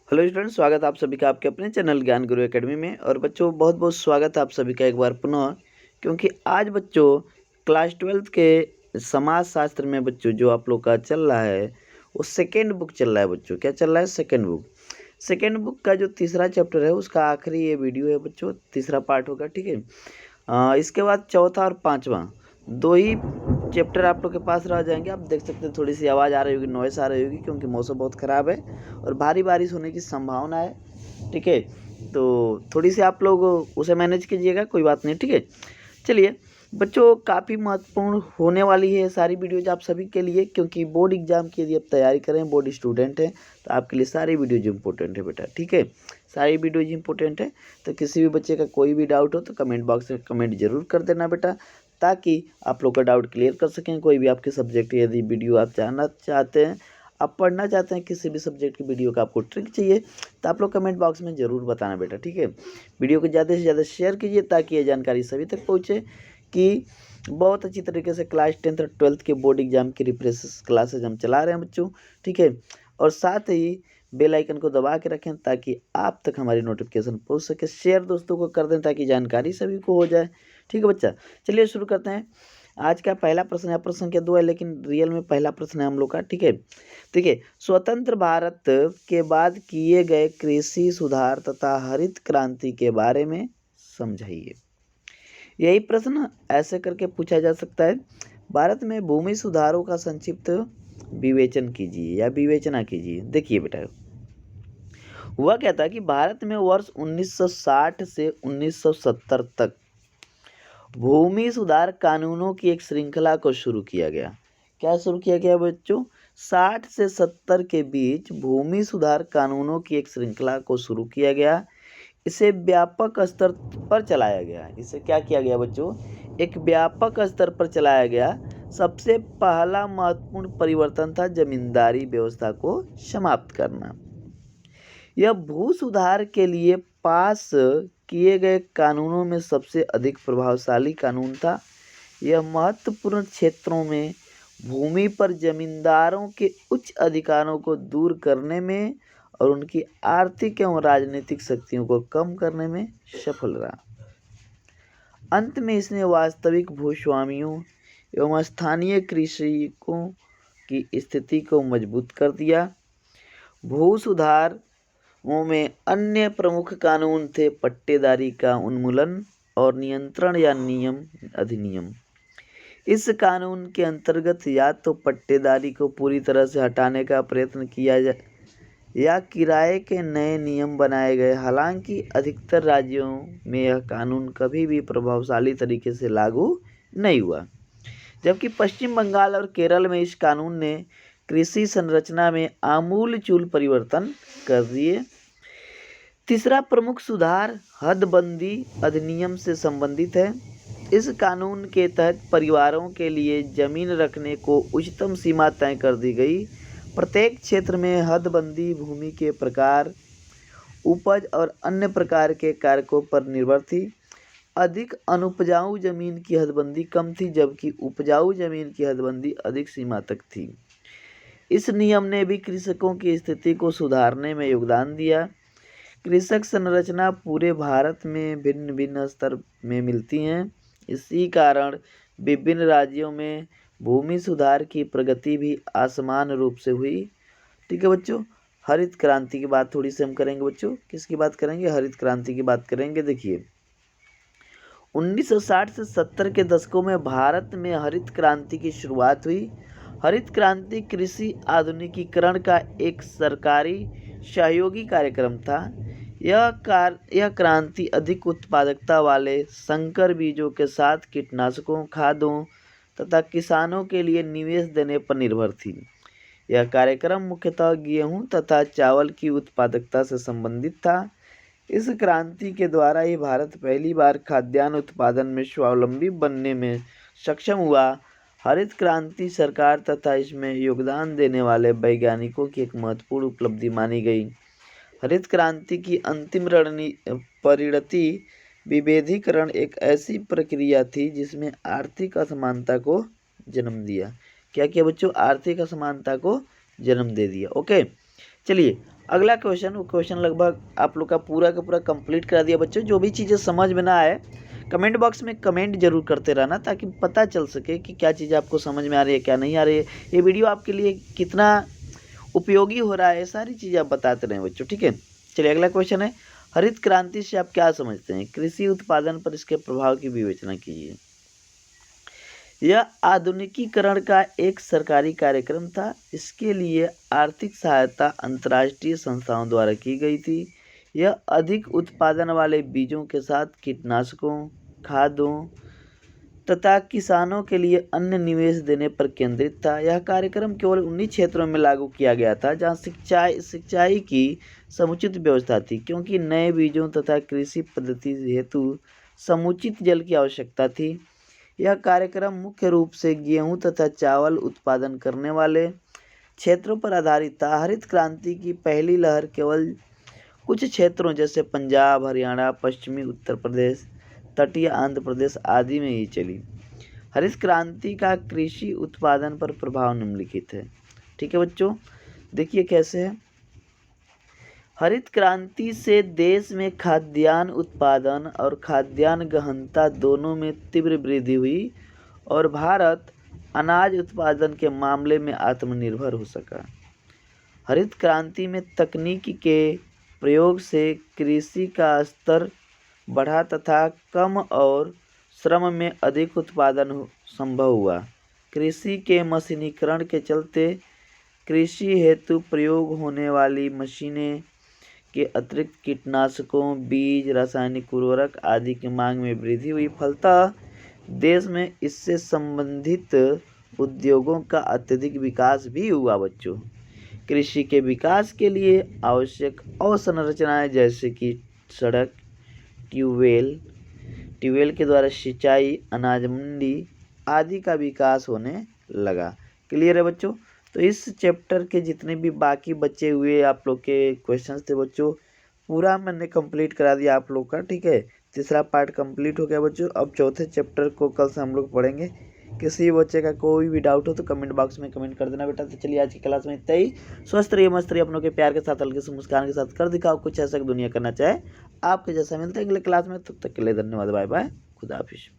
Hello students, स्वागत है आप सभी का आपके अपने चैनल ज्ञान गुरु एकेडमी में। और बच्चों बहुत बहुत स्वागत है आप सभी का एक बार पुनः, क्योंकि आज बच्चों क्लास 12th के समाज शास्त्र में बच्चों जो आप लोग का चल रहा है वो सेकेंड बुक चल रहा है। बच्चों क्या चल रहा है? सेकेंड बुक का जो तीसरा चैप्टर है उसका आखिरी ये वीडियो है बच्चों, तीसरा पार्ट होगा, ठीक है। इसके बाद चौथा और पाँचवा दो ही चैप्टर आप लोग के पास रह जाएंगे। आप देख सकते हैं थोड़ी सी आवाज़ आ रही होगी, नॉइस आ रही होगी, क्योंकि मौसम बहुत ख़राब है और भारी बारिश होने की संभावना है, ठीक है। तो थोड़ी सी आप लोग उसे मैनेज कीजिएगा, कोई बात नहीं, ठीक है। चलिए बच्चों, काफ़ी महत्वपूर्ण होने वाली है सारी वीडियोज आप सभी के लिए, क्योंकि बोर्ड एग्जाम की यदि आप तैयारी करें, बोर्ड स्टूडेंट हैं, तो आपके लिए सारी वीडियोज इंपॉर्टेंट है बेटा, ठीक है। सारी वीडियोज इंपॉर्टेंट है। तो किसी भी बच्चे का कोई भी डाउट हो तो कमेंट बॉक्स में कमेंट जरूर कर देना बेटा, ताकि आप लोग का डाउट क्लियर कर सकें। कोई भी आपके सब्जेक्ट यदि वीडियो आप जानना चाहते हैं, आप पढ़ना चाहते हैं, किसी भी सब्जेक्ट की वीडियो का आपको ट्रिक चाहिए, तो आप लोग कमेंट बॉक्स में ज़रूर बताना बेटा, ठीक है। वीडियो को ज़्यादा से ज़्यादा शेयर कीजिए ताकि ये जानकारी सभी तक पहुँचे कि बहुत अच्छी तरीके से क्लास 10th और 12th के बोर्ड एग्जाम की रिफ्रेश क्लासेज हम चला रहे हैं बच्चों, ठीक है। और साथ ही बेल आइकन को दबा के रखें ताकि आप तक हमारी नोटिफिकेशन पहुंच सके। शेयर दोस्तों को कर दें ताकि जानकारी सभी को हो जाए, ठीक है बच्चा। चलिए शुरू करते हैं। आज का पहला प्रश्न है, प्रश्न संख्या 2 है, लेकिन रियल में पहला प्रश्न है हम लोग का, ठीक है। देखिए, स्वतंत्र भारत के बाद किए गए कृषि सुधार तथा हरित क्रांति के बारे में समझाइए। यही प्रश्न ऐसे करके पूछा जा सकता है। भारत में भूमि सुधारों का संक्षिप्त विवेचन कीजिए या विवेचना कीजिए। देखिए बेटा, हुआ क्या था कि भारत में वर्ष 1960 से 1970 तक भूमि सुधार कानूनों की एक श्रृंखला को शुरू किया गया। क्या शुरू किया गया बच्चों? 60 से 70 के बीच भूमि सुधार कानूनों की एक श्रृंखला को शुरू किया गया। इसे व्यापक स्तर पर चलाया गया। इसे क्या किया गया बच्चों? एक व्यापक स्तर पर चलाया गया। सबसे पहला महत्वपूर्ण परिवर्तन था जमींदारी व्यवस्था को समाप्त करना। यह भू सुधार के लिए पास किए गए कानूनों में सबसे अधिक प्रभावशाली कानून था। यह महत्वपूर्ण क्षेत्रों में भूमि पर जमींदारों के उच्च अधिकारों को दूर करने में और उनकी आर्थिक एवं राजनीतिक शक्तियों को कम करने में सफल रहा। अंत में इसने वास्तविक भूस्वामियों एवं स्थानीय कृषकों की स्थिति को मजबूत कर दिया। भू सुधार में अन्य प्रमुख कानून थे पट्टेदारी का उन्मूलन और नियंत्रण या नियम अधिनियम। इस कानून के अंतर्गत या तो पट्टेदारी को पूरी तरह से हटाने का प्रयत्न किया जाए या किराए के नए नियम बनाए गए। हालांकि अधिकतर राज्यों में यह कानून कभी भी प्रभावशाली तरीके से लागू नहीं हुआ, जबकि पश्चिम बंगाल और केरल में इस कानून ने कृषि संरचना में आमूलचूल परिवर्तन कर दिए। तीसरा प्रमुख सुधार हदबंदी अधिनियम से संबंधित है। इस कानून के तहत परिवारों के लिए जमीन रखने को उच्चतम सीमा तय कर दी गई। प्रत्येक क्षेत्र में हदबंदी भूमि के प्रकार, उपज और अन्य प्रकार के कारकों पर निर्भर थी। अधिक अनुपजाऊ जमीन की हदबंदी कम थी, जबकि उपजाऊ जमीन की हदबंदी अधिक सीमा तक थी। इस नियम ने भी कृषकों की स्थिति को सुधारने में योगदान दिया। कृषक संरचना पूरे भारत में भिन्न भिन्न स्तर में मिलती हैं। इसी कारण विभिन्न राज्यों में भूमि सुधार की प्रगति भी असमान रूप से हुई, ठीक है बच्चों। हरित क्रांति की बात थोड़ी सी हम करेंगे बच्चों। किसकी बात करेंगे? हरित क्रांति की बात करेंगे। देखिए, 1960 से 70 के दशकों में भारत में हरित क्रांति की शुरुआत हुई। हरित क्रांति कृषि आधुनिकीकरण का एक सरकारी सहयोगी कार्यक्रम था। यह क्रांति अधिक उत्पादकता वाले संकर बीजों के साथ कीटनाशकों, खादों तथा किसानों के लिए निवेश देने पर निर्भर थी। यह कार्यक्रम मुख्यतः गेहूं तथा चावल की उत्पादकता से संबंधित था। इस क्रांति के द्वारा ही भारत पहली बार खाद्यान्न उत्पादन में स्वावलंबी बनने में सक्षम हुआ। हरित क्रांति सरकार तथा इसमें योगदान देने वाले वैज्ञानिकों की एक महत्वपूर्ण उपलब्धि मानी गई। हरित क्रांति की अंतिम परिणति विभेदीकरण एक ऐसी प्रक्रिया थी जिसमें आर्थिक असमानता को जन्म दिया। क्या किया बच्चों? आर्थिक असमानता को जन्म दे दिया। ओके, चलिए अगला क्वेश्चन, वो क्वेश्चन लगभग आप लोग का पूरा कंप्लीट करा दिया बच्चों। जो भी चीज़ें समझ में ना आए कमेंट बॉक्स में कमेंट जरूर करते रहना, ताकि पता चल सके कि क्या चीज़ आपको समझ में आ रही है, क्या नहीं आ रही है, ये वीडियो आपके लिए कितना उपयोगी हो रहा है, ये सारी चीज़ें आप बताते रहें बच्चों, ठीक है। चलिए अगला क्वेश्चन है, हरित क्रांति से आप क्या समझते हैं? कृषि उत्पादन पर इसके प्रभाव की विवेचना कीजिए। यह आधुनिकीकरण का एक सरकारी कार्यक्रम था। इसके लिए आर्थिक सहायता अंतर्राष्ट्रीय संस्थाओं द्वारा की गई थी। यह अधिक उत्पादन वाले बीजों के साथ कीटनाशकों, खादों तथा किसानों के लिए अन्य निवेश देने पर केंद्रित था। यह कार्यक्रम केवल उन्हीं क्षेत्रों में लागू किया गया था जहां सिंचाई की समुचित व्यवस्था थी, क्योंकि नए बीजों तथा कृषि पद्धति हेतु समुचित जल की आवश्यकता थी। यह कार्यक्रम मुख्य रूप से गेहूं तथा चावल उत्पादन करने वाले क्षेत्रों पर आधारित था। हरित क्रांति की पहली लहर केवल कुछ क्षेत्रों जैसे पंजाब, हरियाणा, पश्चिमी उत्तर प्रदेश, तटीय आंध्र प्रदेश आदि में ही चली। हरित क्रांति का कृषि उत्पादन पर प्रभाव निम्नलिखित है, ठीक है बच्चों। देखिए कैसे है। हरित क्रांति से देश में खाद्यान्न उत्पादन और खाद्यान्न गहनता दोनों में तीव्र वृद्धि हुई और भारत अनाज उत्पादन के मामले में आत्मनिर्भर हो सका। हरित क्रांति में तकनीक के प्रयोग से कृषि का स्तर बढ़ा तथा कम और श्रम में अधिक उत्पादन संभव हुआ। कृषि के मशीनीकरण के चलते कृषि हेतु प्रयोग होने वाली मशीनें के अतिरिक्त कीटनाशकों, बीज, रासायनिक उर्वरक आदि की मांग में वृद्धि हुई। फलतः देश में इससे संबंधित उद्योगों का अत्यधिक विकास भी हुआ बच्चों। कृषि के विकास के लिए आवश्यक अवसंरचनाएं जैसे कि सड़क, ट्यूबवेल के द्वारा सिंचाई, अनाज मंडी आदि का विकास होने लगा। क्लियर है बच्चों। तो इस चैप्टर के जितने भी बाकी बचे हुए आप लोग के क्वेश्चंस थे बच्चों, पूरा मैंने कंप्लीट करा दिया आप लोग का, ठीक है। तीसरा पार्ट कंप्लीट हो गया बच्चों। अब चौथे चैप्टर को कल से हम लोग पढ़ेंगे। किसी बच्चे का कोई भी डाउट हो तो कमेंट बॉक्स में कमेंट कर देना बेटा। तो चलिए आज की क्लास में इतना ही। स्वस्थ रहिए, मस्त रहिए, अपनों के प्यार के साथ, हल्के से मुस्कान के साथ कर दिखाओ कुछ ऐसा कि दुनिया करना चाहे आपके जैसा। मिलते हैं अगले क्लास में, तब तक के लिए धन्यवाद, बाय बाय, खुदा हाफिज़।